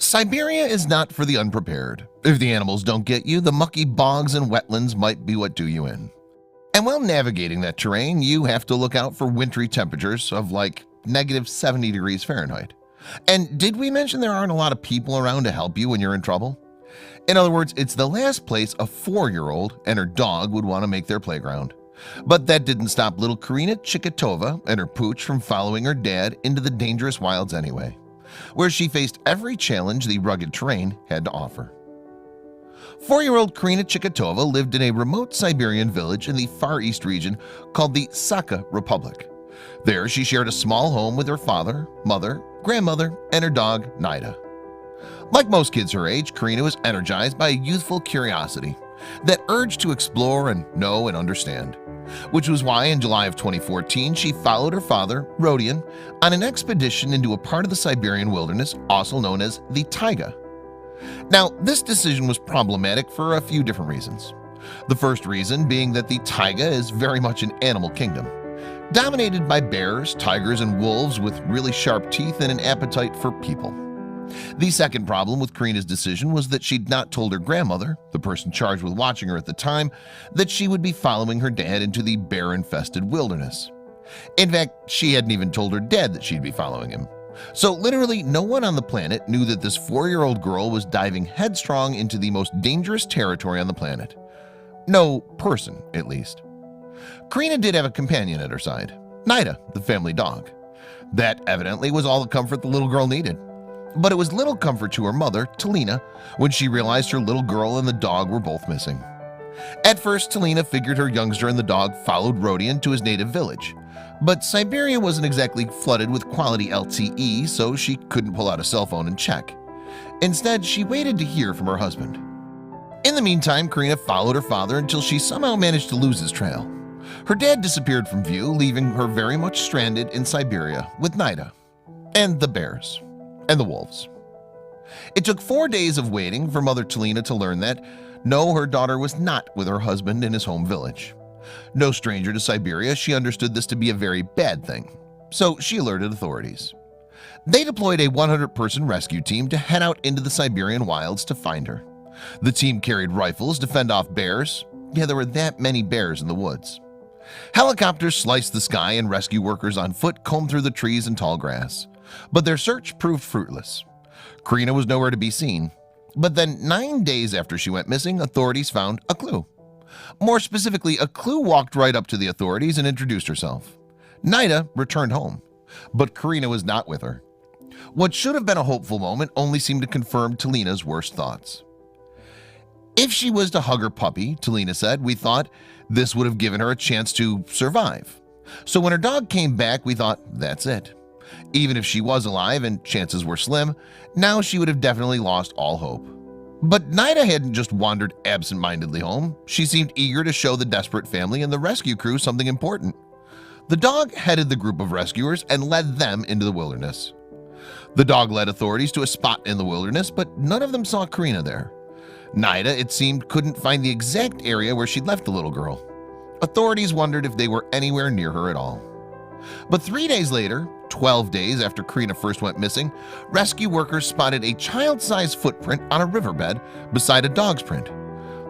Siberia is not for the unprepared. If the animals don't get you, the mucky bogs and wetlands might be what do you in. And while navigating that terrain, you have to look out for wintry temperatures of like -70 degrees Fahrenheit. And did we mention there aren't a lot of people around to help you when you're in trouble? In other words, it's the last place a 4-year-old and her dog would want to make their playground. But that didn't stop little Karina Chikatova and her pooch from following her dad into the dangerous wilds anyway, where she faced every challenge the rugged terrain had to offer. 4-year-old Karina Chikatova lived in a remote Siberian village in the Far East region called the Sakha Republic. There she shared a small home with her father, mother, grandmother, and her dog, Nida. Like most kids her age, Karina was energized by a youthful curiosity, that urge to explore and know and understand, which was why in July of 2014 she followed her father, Rodion, on an expedition into a part of the Siberian wilderness also known as the taiga. Now, this decision was problematic for a few different reasons. The first reason being that the taiga is very much an animal kingdom, dominated by bears, tigers, and wolves with really sharp teeth and an appetite for people. The second problem with Karina's decision was that she'd not told her grandmother, the person charged with watching her at the time, that she would be following her dad into the bear-infested wilderness. In fact, she hadn't even told her dad that she'd be following him. So literally no one on the planet knew that this 4-year-old girl was diving headstrong into the most dangerous territory on the planet. No person, at least. Karina did have a companion at her side, Nida, the family dog. That evidently was all the comfort the little girl needed. But it was little comfort to her mother, Talina, when she realized her little girl and the dog were both missing. At first, Talina figured her youngster and the dog followed Rodion to his native village. But Siberia wasn't exactly flooded with quality LTE, so she couldn't pull out a cell phone and check. Instead, she waited to hear from her husband. In the meantime, Karina followed her father until she somehow managed to lose his trail. Her dad disappeared from view, leaving her very much stranded in Siberia with Nida, and the bears, and the wolves. It took 4 days of waiting for Mother Talina to learn that, no, her daughter was not with her husband in his home village. No stranger to Siberia, she understood this to be a very bad thing, so she alerted authorities. They deployed a 100-person rescue team to head out into the Siberian wilds to find her. The team carried rifles to fend off bears. Yeah, there were that many bears in the woods. Helicopters sliced the sky and rescue workers on foot combed through the trees and tall grass. But their search proved fruitless. Karina was nowhere to be seen. But then 9 days after she went missing, authorities found a clue. More specifically, a clue walked right up to the authorities and introduced herself. Nida returned home, but Karina was not with her. What should have been a hopeful moment only seemed to confirm Talina's worst thoughts. If she was to hug her puppy, Talina said, we thought this would have given her a chance to survive. So when her dog came back, we thought that's it. Even if she was alive, and chances were slim, now she would have definitely lost all hope. But Nida hadn't just wandered absent-mindedly home. She seemed eager to show the desperate family and the rescue crew something important. The dog headed the group of rescuers and led them into the wilderness. The dog led authorities to a spot in the wilderness, but none of them saw Karina there. Nida, it seemed, couldn't find the exact area where she'd left the little girl. Authorities wondered if they were anywhere near her at all. But 3 days later, 12 days after Karina first went missing, rescue workers spotted a child-sized footprint on a riverbed beside a dog's print.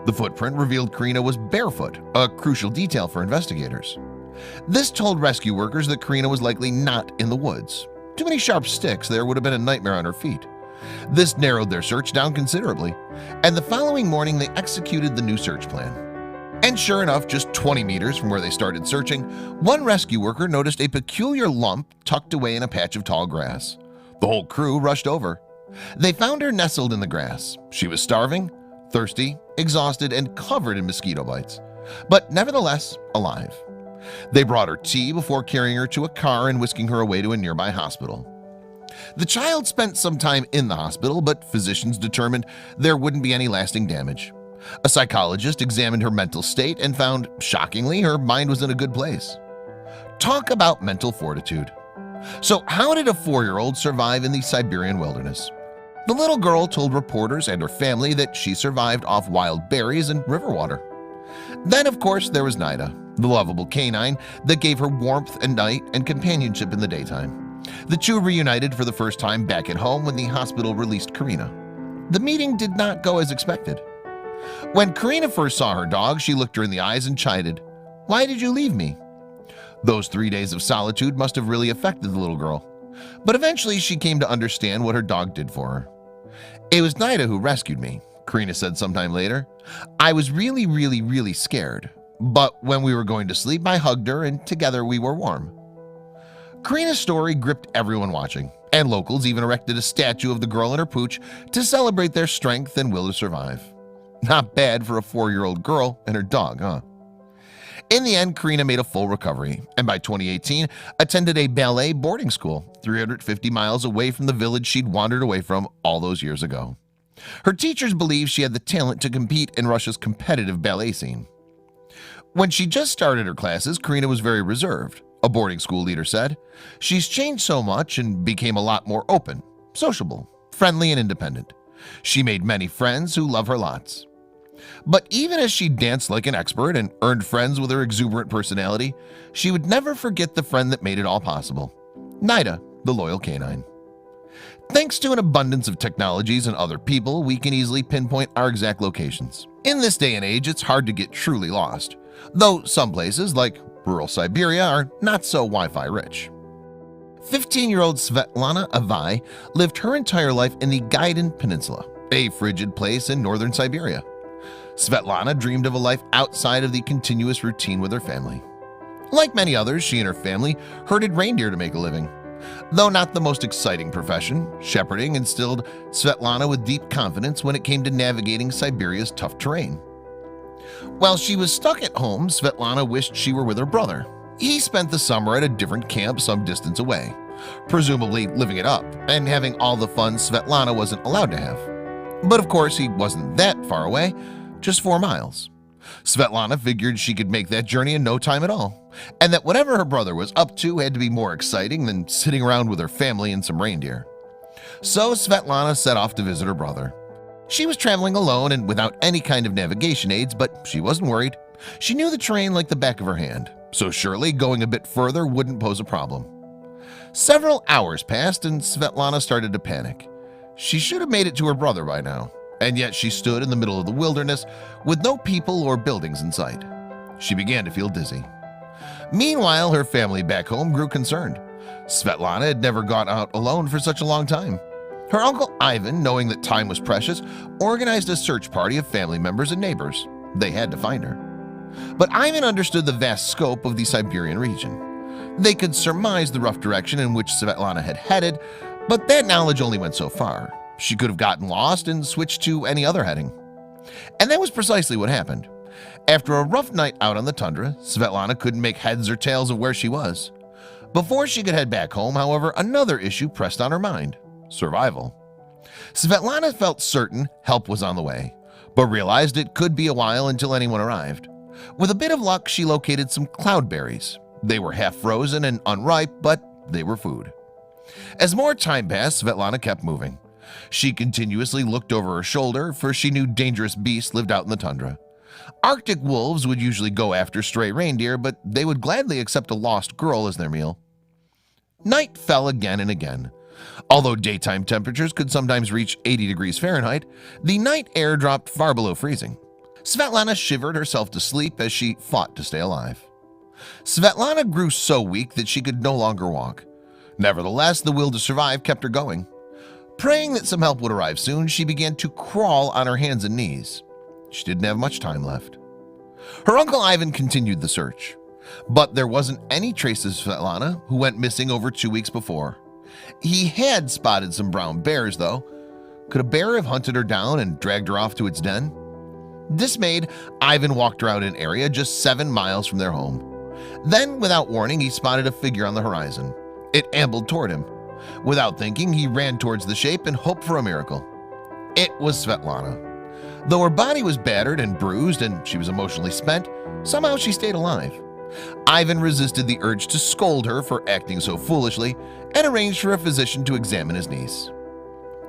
The footprint revealed Karina was barefoot, a crucial detail for investigators. This told rescue workers that Karina was likely not in the woods. Too many sharp sticks there would have been a nightmare on her feet. This narrowed their search down considerably, and the following morning they executed the new search plan. And sure enough, just 20 meters from where they started searching, one rescue worker noticed a peculiar lump tucked away in a patch of tall grass. The whole crew rushed over. They found her nestled in the grass. She was starving, thirsty, exhausted, and covered in mosquito bites, but nevertheless alive. They brought her tea before carrying her to a car and whisking her away to a nearby hospital. The child spent some time in the hospital, but physicians determined there wouldn't be any lasting damage. A psychologist examined her mental state and found, shockingly, her mind was in a good place. Talk about mental fortitude. So how did a 4-year-old survive in the Siberian wilderness? The little girl told reporters and her family that she survived off wild berries and river water. Then, of course, there was Nida, the lovable canine that gave her warmth at night and companionship in the daytime. The two reunited for the first time back at home when the hospital released Karina. The meeting did not go as expected. When Karina first saw her dog, she looked her in the eyes and chided, "Why did you leave me?" Those 3 days of solitude must have really affected the little girl, but eventually she came to understand what her dog did for her. "It was Nida who rescued me," Karina said sometime later. "I was really scared, but when we were going to sleep, I hugged her and together we were warm." Karina's story gripped everyone watching, and locals even erected a statue of the girl and her pooch to celebrate their strength and will to survive. Not bad for a 4-year-old girl and her dog, huh? In the end, Karina made a full recovery, and by 2018 attended a ballet boarding school 350 miles away from the village she'd wandered away from all those years ago. Her teachers believed she had the talent to compete in Russia's competitive ballet scene. When she just started her classes, Karina was very reserved, a boarding school leader said. "She's changed so much and became a lot more open, sociable, friendly, and independent. She made many friends who love her lots." But even as she danced like an expert and earned friends with her exuberant personality, she would never forget the friend that made it all possible, Nida, the loyal canine. Thanks to an abundance of technologies and other people, we can easily pinpoint our exact locations. In this day and age, it's hard to get truly lost, though some places, like rural Siberia, are not so Wi-Fi rich. 15-year-old Svetlana Avai lived her entire life in the Gaidan Peninsula, a frigid place in northern Siberia. Svetlana dreamed of a life outside of the continuous routine with her family. Like many others, she and her family herded reindeer to make a living. Though not the most exciting profession, shepherding instilled Svetlana with deep confidence when it came to navigating Siberia's tough terrain. While she was stuck at home, Svetlana wished she were with her brother. He spent the summer at a different camp some distance away, presumably living it up and having all the fun Svetlana wasn't allowed to have. But of course, he wasn't that far away, just 4 miles. Svetlana figured she could make that journey in no time at all, and that whatever her brother was up to had to be more exciting than sitting around with her family and some reindeer. So Svetlana set off to visit her brother. She was traveling alone and without any kind of navigation aids, but she wasn't worried. She knew the terrain like the back of her hand, so surely going a bit further wouldn't pose a problem. Several hours passed and Svetlana started to panic. She should have made it to her brother by now, and yet she stood in the middle of the wilderness with no people or buildings in sight. She began to feel dizzy. Meanwhile, her family back home grew concerned. Svetlana had never gone out alone for such a long time. Her uncle Ivan, knowing that time was precious, organized a search party of family members and neighbors. They had to find her. But Ivan understood the vast scope of the Siberian region. They could surmise the rough direction in which Svetlana had headed, but that knowledge only went so far. She could have gotten lost and switched to any other heading. And that was precisely what happened. After a rough night out on the tundra, Svetlana couldn't make heads or tails of where she was. Before she could head back home, however, another issue pressed on her mind: survival. Svetlana felt certain help was on the way, but realized it could be a while until anyone arrived. With a bit of luck, she located some cloudberries. They were half frozen and unripe, but they were food. As more time passed, Svetlana kept moving. She continuously looked over her shoulder, for she knew dangerous beasts lived out in the tundra. Arctic wolves would usually go after stray reindeer, but they would gladly accept a lost girl as their meal. Night fell again and again. Although daytime temperatures could sometimes reach 80 degrees Fahrenheit, the night air dropped far below freezing. Svetlana shivered herself to sleep as she fought to stay alive. Svetlana grew so weak that she could no longer walk. Nevertheless, the will to survive kept her going. Praying that some help would arrive soon, she began to crawl on her hands and knees. She didn't have much time left. Her uncle Ivan continued the search, but there wasn't any trace of Svetlana, who went missing over 2 weeks before. He had spotted some brown bears, though. Could a bear have hunted her down and dragged her off to its den? Dismayed, Ivan walked around an area just 7 miles from their home. Then, without warning, he spotted a figure on the horizon. It ambled toward him. Without thinking, he ran towards the shape and hoped for a miracle. It was Svetlana. Though her body was battered and bruised and she was emotionally spent, somehow she stayed alive. Ivan resisted the urge to scold her for acting so foolishly and arranged for a physician to examine his niece.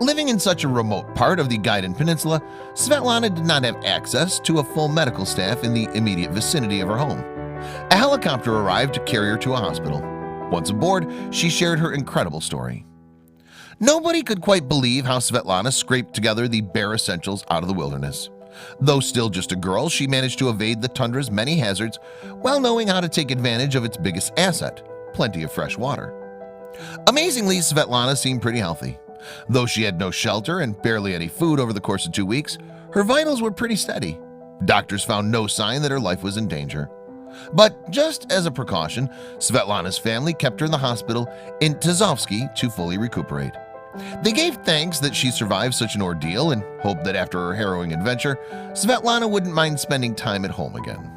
Living in such a remote part of the Gaidan Peninsula, Svetlana did not have access to a full medical staff in the immediate vicinity of her home. A helicopter arrived to carry her to a hospital. Once aboard, she shared her incredible story. Nobody could quite believe how Svetlana scraped together the bare essentials out of the wilderness. Though still just a girl, she managed to evade the tundra's many hazards while knowing how to take advantage of its biggest asset, plenty of fresh water. Amazingly, Svetlana seemed pretty healthy. Though she had no shelter and barely any food over the course of 2 weeks, her vitals were pretty steady. Doctors found no sign that her life was in danger. But just as a precaution, Svetlana's family kept her in the hospital in Tizovsky to fully recuperate. They gave thanks that she survived such an ordeal and hoped that after her harrowing adventure, Svetlana wouldn't mind spending time at home again.